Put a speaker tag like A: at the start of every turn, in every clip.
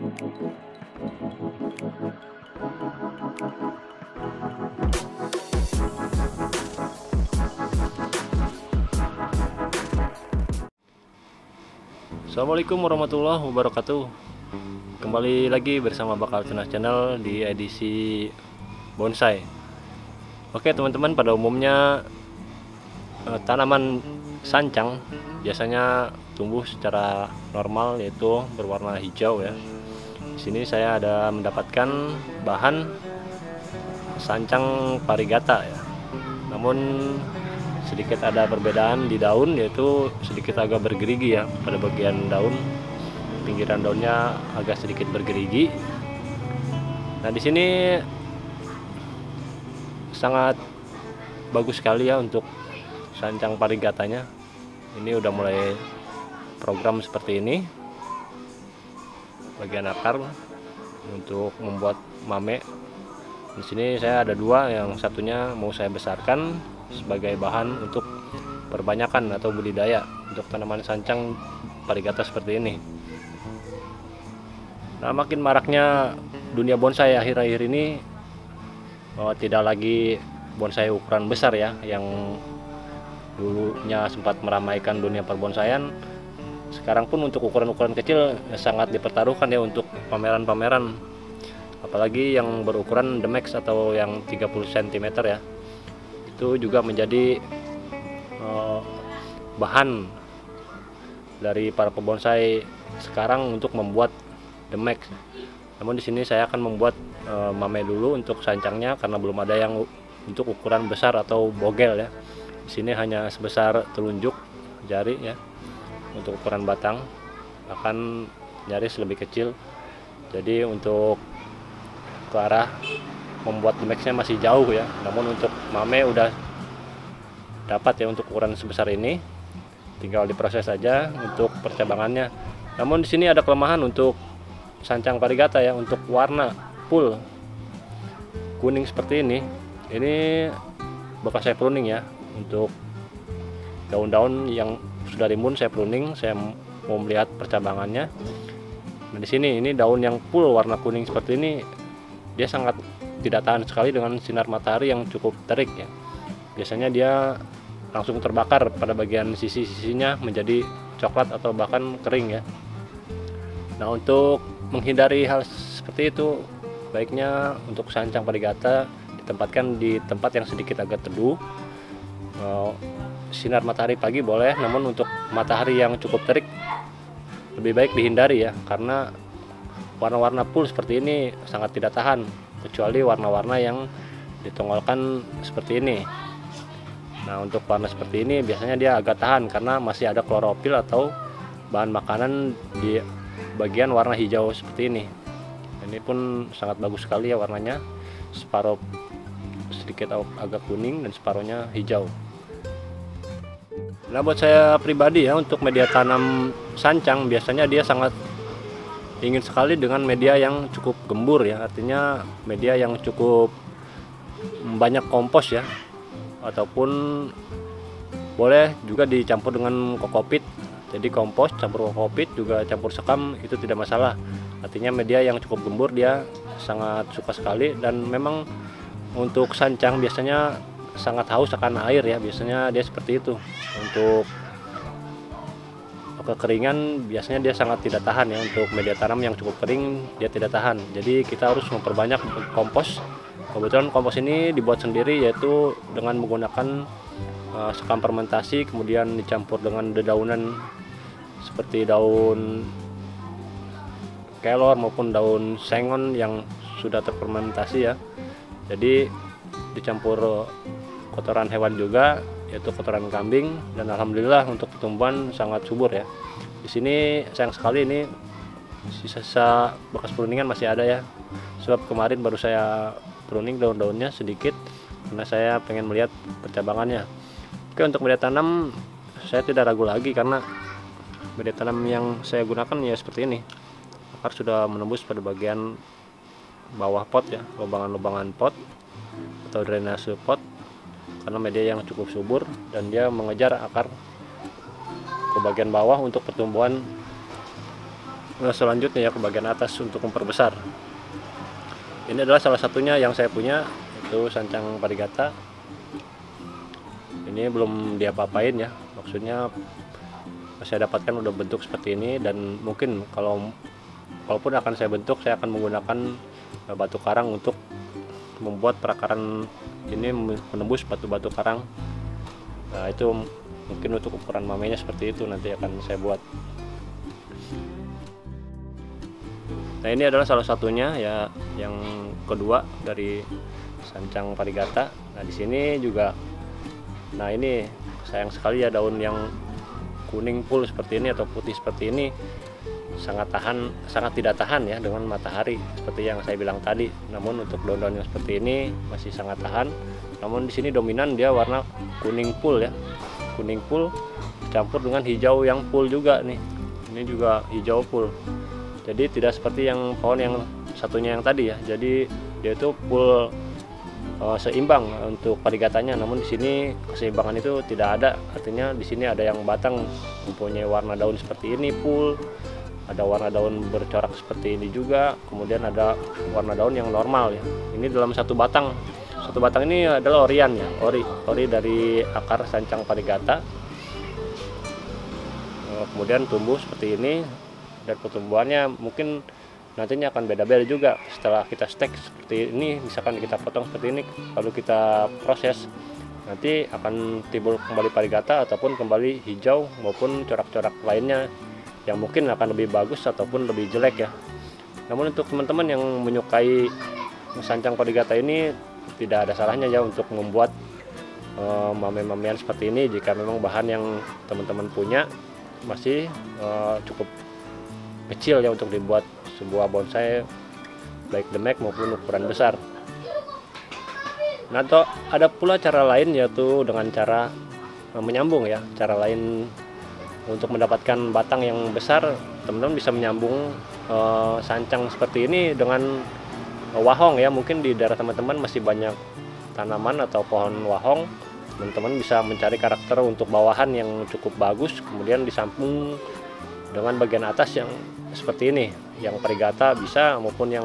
A: Assalamualaikum warahmatullahi wabarakatuh. Kembali lagi bersama Bakal Tunas Channel di edisi bonsai. Oke teman-teman, pada umumnya tanaman sancang biasanya tumbuh secara normal, yaitu berwarna hijau ya. Di sini saya ada mendapatkan bahan sancang parigata ya. Namun sedikit ada perbedaan di daun, yaitu sedikit agak bergerigi ya pada bagian daun, pinggiran daunnya agak sedikit bergerigi. Nah di sini sangat bagus sekali ya untuk sancang parigatanya. Ini udah mulai program seperti ini, bagian akar untuk membuat mame. Di sini saya ada dua, yang satunya mau saya besarkan sebagai bahan untuk perbanyakan atau budidaya untuk tanaman sancang parigata seperti ini. Nah, makin maraknya dunia bonsai akhir-akhir ini, tidak lagi bonsai ukuran besar ya, yang dulunya sempat meramaikan dunia perbonsaian. Sekarang pun untuk ukuran-ukuran kecil sangat dipertaruhkan ya untuk pameran-pameran, apalagi yang berukuran Demax atau yang 30 cm ya. Itu juga menjadi bahan dari para pembonsai sekarang untuk membuat Demax. Namun di sini saya akan membuat mame dulu untuk sancangnya, karena belum ada yang untuk ukuran besar atau bogel ya. Di sini hanya sebesar telunjuk jari ya. Untuk ukuran batang akan nyaris lebih kecil. Jadi untuk ke arah membuat Demaxnya masih jauh ya. Namun untuk mame udah dapat ya untuk ukuran sebesar ini. Tinggal diproses saja untuk percabangannya. Namun di sini ada kelemahan untuk sancang parigata ya, untuk warna full kuning seperti ini. Ini bakal saya pruning ya. Untuk daun-daun yang sudah rimbun saya pruning, saya mau melihat percabangannya. Nah di sini ini daun yang full warna kuning seperti ini, dia sangat tidak tahan sekali dengan sinar matahari yang cukup terik ya. Biasanya dia langsung terbakar pada bagian sisi-sisinya menjadi coklat atau bahkan kering ya. Nah untuk menghindari hal seperti itu, baiknya untuk sancang parigata ditempatkan di tempat yang sedikit agak teduh. Sinar matahari pagi boleh, namun untuk matahari yang cukup terik lebih baik dihindari ya, karena warna-warna full seperti ini sangat tidak tahan, kecuali warna-warna yang ditongolkan seperti ini. Nah untuk warna seperti ini biasanya dia agak tahan karena masih ada klorofil atau bahan makanan di bagian warna hijau seperti ini. Ini pun sangat bagus sekali ya warnanya, separuh sedikit agak kuning dan separuhnya hijau. Nah buat saya pribadi ya, untuk media tanam sancang biasanya dia sangat ingin sekali dengan media yang cukup gembur ya, artinya media yang cukup banyak kompos ya, ataupun boleh juga dicampur dengan kokopit. Jadi kompos campur kokopit juga campur sekam, itu tidak masalah. Artinya media yang cukup gembur dia sangat suka sekali. Dan memang untuk sancang biasanya sangat haus akan air ya, biasanya dia seperti itu. Untuk kekeringan biasanya dia sangat tidak tahan ya. Untuk media tanam yang cukup kering dia tidak tahan, jadi kita harus memperbanyak kompos. Kebetulan kompos ini dibuat sendiri, yaitu dengan menggunakan sekam fermentasi, kemudian dicampur dengan dedaunan seperti daun kelor maupun daun sengon yang sudah terfermentasi ya. Jadi dicampur kotoran hewan juga, yaitu kotoran kambing, dan alhamdulillah untuk pertumbuhan sangat subur ya. Di sini sayang sekali ini sisa bekas pruningan masih ada ya, sebab kemarin baru saya pruning daun-daunnya sedikit karena saya pengen melihat percabangannya. Oke, untuk media tanam saya tidak ragu lagi, karena media tanam yang saya gunakan ya seperti ini. Akar sudah menembus pada bagian bawah pot ya, lubangan-lubangan pot atau drainase pot, karena media yang cukup subur dan dia mengejar akar ke bagian bawah untuk pertumbuhan selanjutnya ya ke bagian atas untuk memperbesar. Ini adalah salah satunya yang saya punya, itu sancang parigata. Ini belum diapa-apain ya, maksudnya saya dapatkan udah bentuk seperti ini, dan mungkin walaupun akan saya bentuk, saya akan menggunakan batu karang untuk membuat perakaran ini, menembus batu-batu karang. Nah, itu mungkin untuk ukuran mamenya seperti itu nanti akan saya buat. Nah, ini adalah salah satunya ya, yang kedua dari sancang parigata. Nah, di sini juga, nah ini sayang sekali ya, daun yang kuning full seperti ini atau putih seperti ini sangat tidak tahan ya dengan matahari seperti yang saya bilang tadi. Namun untuk daun-daun yang seperti ini masih sangat tahan. Namun di sini dominan dia warna kuning full ya, kuning full campur dengan hijau yang full juga nih. Ini juga hijau full. Jadi tidak seperti yang pohon yang satunya yang tadi ya. Jadi dia itu full seimbang untuk parigatanya. Namun di sini keseimbangan itu tidak ada. Artinya di sini ada yang batang mempunyai warna daun seperti ini full, ada warna daun bercorak seperti ini juga, kemudian ada warna daun yang normal ya. Ini dalam satu batang. Satu batang ini adalah orian ya, ori dari akar sancang parigata. Kemudian tumbuh seperti ini, dan pertumbuhannya mungkin nantinya akan beda-beda juga setelah kita stek seperti ini. Misalkan kita potong seperti ini, lalu kita proses, nanti akan timbul kembali parigata ataupun kembali hijau maupun corak-corak lainnya yang mungkin akan lebih bagus ataupun lebih jelek ya. Namun untuk teman-teman yang menyukai sancang parigata ini, tidak ada salahnya ya untuk membuat mame-mamean seperti ini jika memang bahan yang teman-teman punya masih cukup kecil ya untuk dibuat sebuah bonsai baik demek maupun ukuran besar. Nah, atau ada pula cara lain, yaitu dengan cara menyambung ya. Cara lain untuk mendapatkan batang yang besar, teman-teman bisa menyambung sancang seperti ini dengan wahong ya. Mungkin di daerah teman-teman masih banyak tanaman atau pohon wahong. Teman-teman bisa mencari karakter untuk bawahan yang cukup bagus, kemudian disambung dengan bagian atas yang seperti ini, yang parigata bisa, maupun yang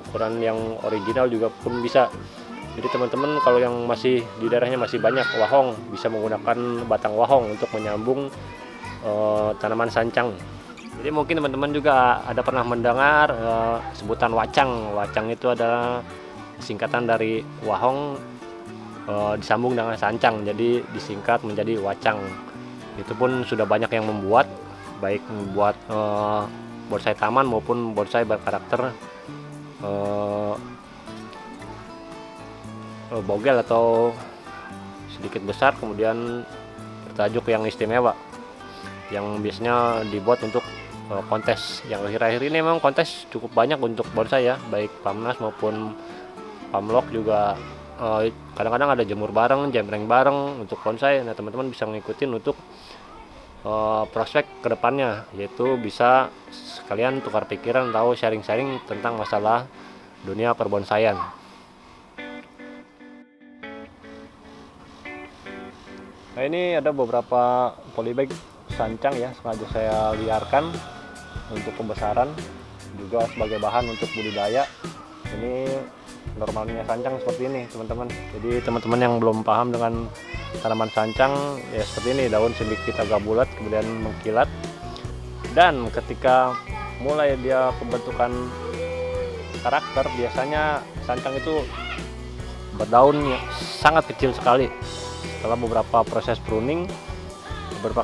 A: ukuran yang original juga pun bisa. Jadi teman-teman kalau yang masih di daerahnya masih banyak wahong, bisa menggunakan batang wahong untuk menyambung tanaman sancang. Jadi mungkin teman-teman juga ada pernah mendengar sebutan wacang. Wacang itu adalah singkatan dari wahong disambung dengan sancang, jadi disingkat menjadi wacang. Itu pun sudah banyak yang membuat, baik membuat bonsai taman maupun bonsai berkarakter bogel atau sedikit besar, kemudian bertajuk yang istimewa, yang biasanya dibuat untuk kontes. Yang akhir-akhir ini memang kontes cukup banyak untuk bonsai ya, baik Pamnas maupun Pamlok juga. Kadang-kadang ada jemur bareng, jembreng bareng untuk bonsai. Nah, teman-teman bisa ngikutin untuk prospek kedepannya, yaitu bisa sekalian tukar pikiran atau sharing-sharing tentang masalah dunia perbonsaian. Nah, ini ada beberapa polybag sancang ya, sengaja saya liarkan untuk pembesaran, juga sebagai bahan untuk budidaya. Ini normalnya sancang seperti ini teman-teman. Jadi teman-teman yang belum paham dengan tanaman sancang ya, seperti ini, daun sedikit agak bulat kemudian mengkilat, dan ketika mulai dia pembentukan karakter, biasanya sancang itu berdaun sangat kecil sekali. Setelah beberapa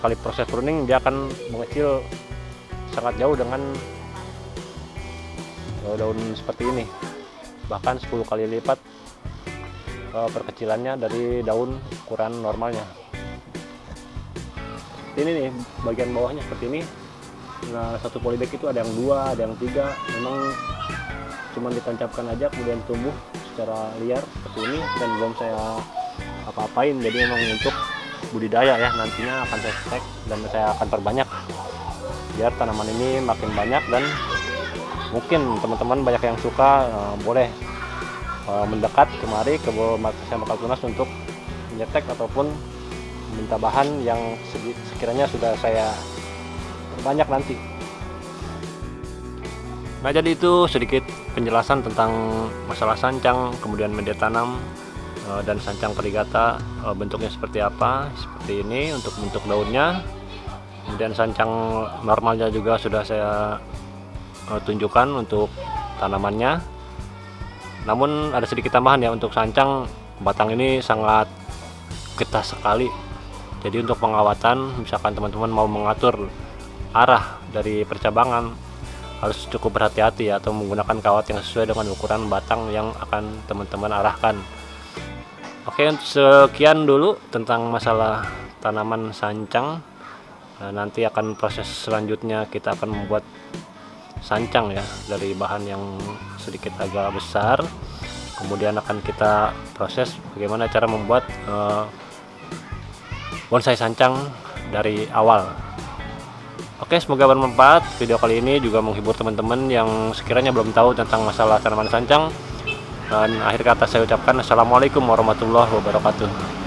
A: kali proses pruning, dia akan mengecil sangat jauh dengan daun seperti ini, bahkan 10 kali lipat perkecilannya dari daun ukuran normalnya. Ini nih bagian bawahnya seperti ini. Nah, satu polybag itu ada yang 2, ada yang 3. Memang cuma ditancapkan aja kemudian tumbuh secara liar seperti ini, dan belum saya apa-apain. Jadi memang untuk budidaya ya, nantinya akan saya stek dan saya akan perbanyak biar tanaman ini makin banyak, dan mungkin teman-teman banyak yang suka, boleh mendekat kemari ke Saya Bakal Tunas untuk menyetek ataupun minta bahan yang sekiranya sudah saya perbanyak nanti. Nah, jadi itu sedikit penjelasan tentang masalah sancang, kemudian media tanam dan sancang perigata, bentuknya seperti apa. Seperti ini untuk bentuk daunnya. Kemudian sancang normalnya juga sudah saya tunjukkan untuk tanamannya. Namun ada sedikit tambahan ya, untuk sancang batang ini sangat getah sekali. Jadi untuk pengawatan, misalkan teman-teman mau mengatur arah dari percabangan, harus cukup berhati-hati ya, atau menggunakan kawat yang sesuai dengan ukuran batang yang akan teman-teman arahkan. Oke, sekian dulu tentang masalah tanaman sancang. Nanti akan proses selanjutnya kita akan membuat sancang ya, dari bahan yang sedikit agak besar. Kemudian akan kita proses bagaimana cara membuat bonsai sancang dari awal. Oke, semoga bermanfaat. Video kali ini juga menghibur teman-teman yang sekiranya belum tahu tentang masalah tanaman sancang. Dan akhir kata saya ucapkan assalamualaikum warahmatullahi wabarakatuh.